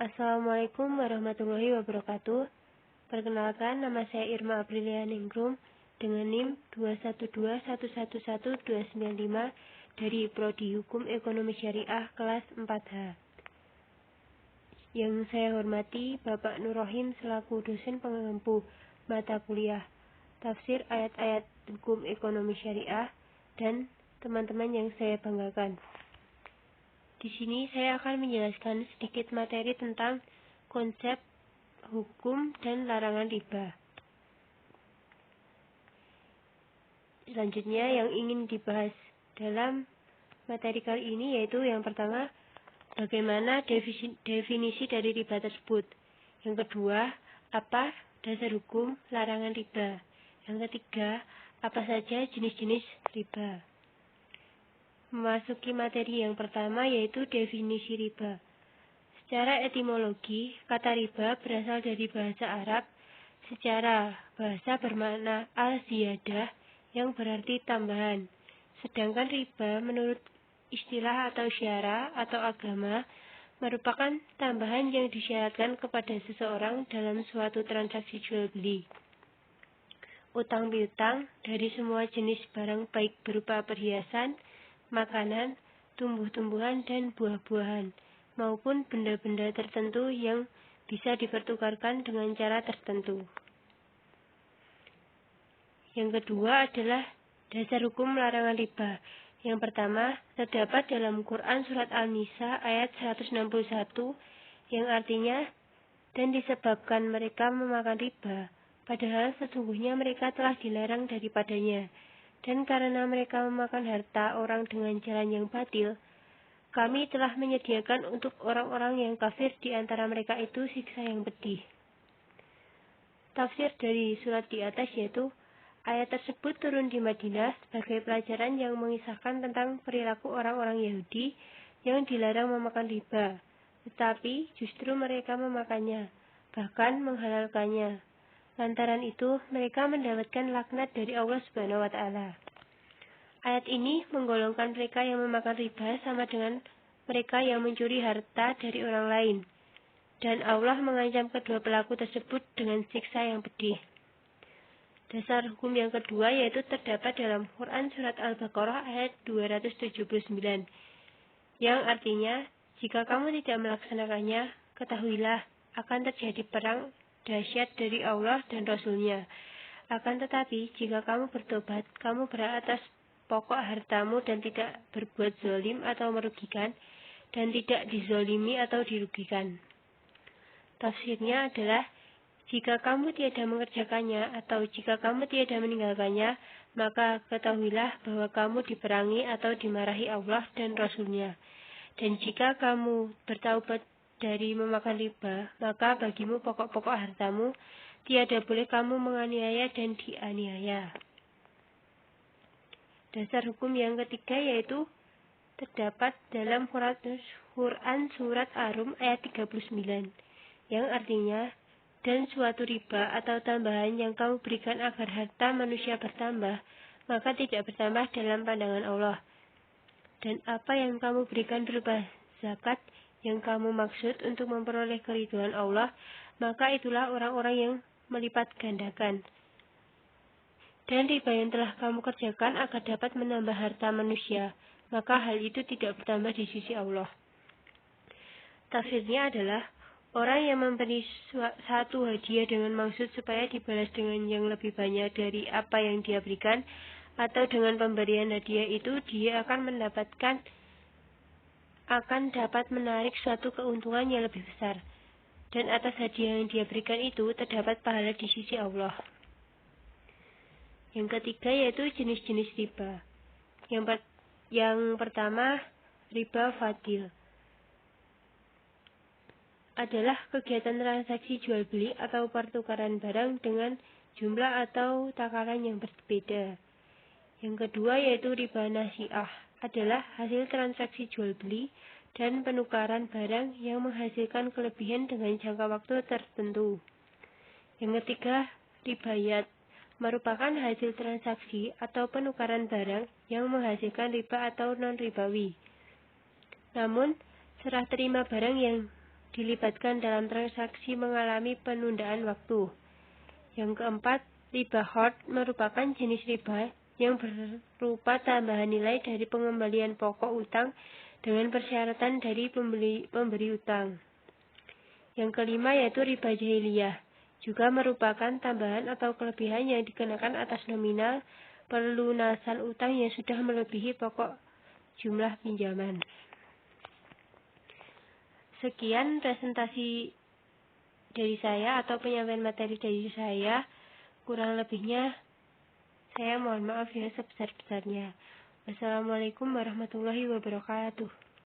Assalamualaikum warahmatullahi wabarakatuh. Perkenalkan, nama saya Irma Aprilia Ningrum dengan NIM 212111295 dari Prodi Hukum Ekonomi Syariah kelas 4H. Yang saya hormati Bapak Nur Rohim selaku dosen pengampu mata kuliah tafsir ayat-ayat hukum ekonomi syariah dan teman-teman yang saya banggakan. Di sini saya akan menjelaskan sedikit materi tentang konsep hukum dan larangan riba. Selanjutnya yang ingin dibahas dalam materi kali ini yaitu yang pertama, bagaimana definisi dari riba tersebut. Yang kedua, apa dasar hukum larangan riba. Yang ketiga, apa saja jenis-jenis riba. Memasuki materi yang pertama yaitu definisi riba. Secara etimologi, kata riba berasal dari bahasa Arab. Secara bahasa bermakna al-ziyadah yang berarti tambahan. Sedangkan riba menurut istilah atau syara atau agama merupakan tambahan yang disyaratkan kepada seseorang dalam suatu transaksi jual beli. Utang piutang dari semua jenis barang baik berupa perhiasan, makanan, tumbuh-tumbuhan, dan buah-buahan, maupun benda-benda tertentu yang bisa dipertukarkan dengan cara tertentu. Yang kedua adalah dasar hukum larangan riba. Yang pertama, terdapat dalam Quran Surat An-Nisa ayat 161, yang artinya, dan disebabkan mereka memakan riba, padahal sesungguhnya mereka telah dilarang daripadanya. Dan karena mereka memakan harta orang dengan jalan yang batil, kami telah menyediakan untuk orang-orang yang kafir di antara mereka itu siksa yang pedih. Tafsir dari surat di atas yaitu, ayat tersebut turun di Madinah sebagai pelajaran yang mengisahkan tentang perilaku orang-orang Yahudi yang dilarang memakan riba, tetapi justru mereka memakannya, bahkan menghalalkannya. Lantaran itu, mereka mendapatkan laknat dari Allah Subhanahu wa Ta'ala. Ayat ini menggolongkan mereka yang memakan riba sama dengan mereka yang mencuri harta dari orang lain. Dan Allah mengancam kedua pelaku tersebut dengan siksa yang pedih. Dasar hukum yang kedua yaitu terdapat dalam Quran Surat Al-Baqarah ayat 279, yang artinya, jika kamu tidak melaksanakannya, ketahuilah akan terjadi perang dahsyat dari Allah dan Rasul-Nya. Akan tetapi, jika kamu bertobat, kamu berhak atas pokok hartamu dan tidak berbuat zalim atau merugikan, dan tidak dizalimi atau dirugikan. Tafsirnya adalah, jika kamu tiada mengerjakannya atau jika kamu tiada meninggalkannya, maka ketahuilah bahwa kamu diperangi atau dimarahi Allah dan Rasul-Nya. Dan jika kamu bertaubat dari memakan riba, maka bagimu pokok-pokok hartamu, tiada boleh kamu menganiaya dan dianiaya. Dasar hukum yang ketiga yaitu terdapat dalam Quran Surat Ar-Rum ayat 39, yang artinya, dan suatu riba atau tambahan yang kamu berikan agar harta manusia bertambah, maka tidak bertambah dalam pandangan Allah. Dan apa yang kamu berikan berupa zakat yang kamu maksud untuk memperoleh keridhaan Allah, maka itulah orang-orang yang melipat gandakan. Dan riba yang telah kamu kerjakan agar dapat menambah harta manusia, maka hal itu tidak bertambah di sisi Allah. Tafsirnya adalah, orang yang memberi satu hadiah dengan maksud supaya dibalas dengan yang lebih banyak dari apa yang dia berikan, atau dengan pemberian hadiah itu dia akan dapat menarik suatu keuntungan yang lebih besar. Dan atas hadiah yang dia berikan itu terdapat pahala di sisi Allah. Yang ketiga yaitu jenis-jenis riba. Yang pertama, riba fadil adalah kegiatan transaksi jual beli atau pertukaran barang dengan jumlah atau takaran yang berbeda. Yang kedua yaitu riba nasi'ah, adalah hasil transaksi jual beli dan penukaran barang yang menghasilkan kelebihan dengan jangka waktu tertentu. Yang ketiga, ribayat, merupakan hasil transaksi atau penukaran barang yang menghasilkan riba atau non-ribawi. Namun, serah terima barang yang dilibatkan dalam transaksi mengalami penundaan waktu. Yang keempat, riba hard merupakan jenis riba yang berupa tambahan nilai dari pengembalian pokok utang dengan persyaratan dari pemberi utang. Yang kelima yaitu riba jahiliyah, juga merupakan tambahan atau kelebihan yang dikenakan atas nominal pelunasan utang yang sudah melebihi pokok jumlah pinjaman. Sekian presentasi dari saya atau penyampaian materi dari saya. Kurang lebihnya saya mohon maaf ya sebesar-besarnya. Wassalamualaikum warahmatullahi wabarakatuh.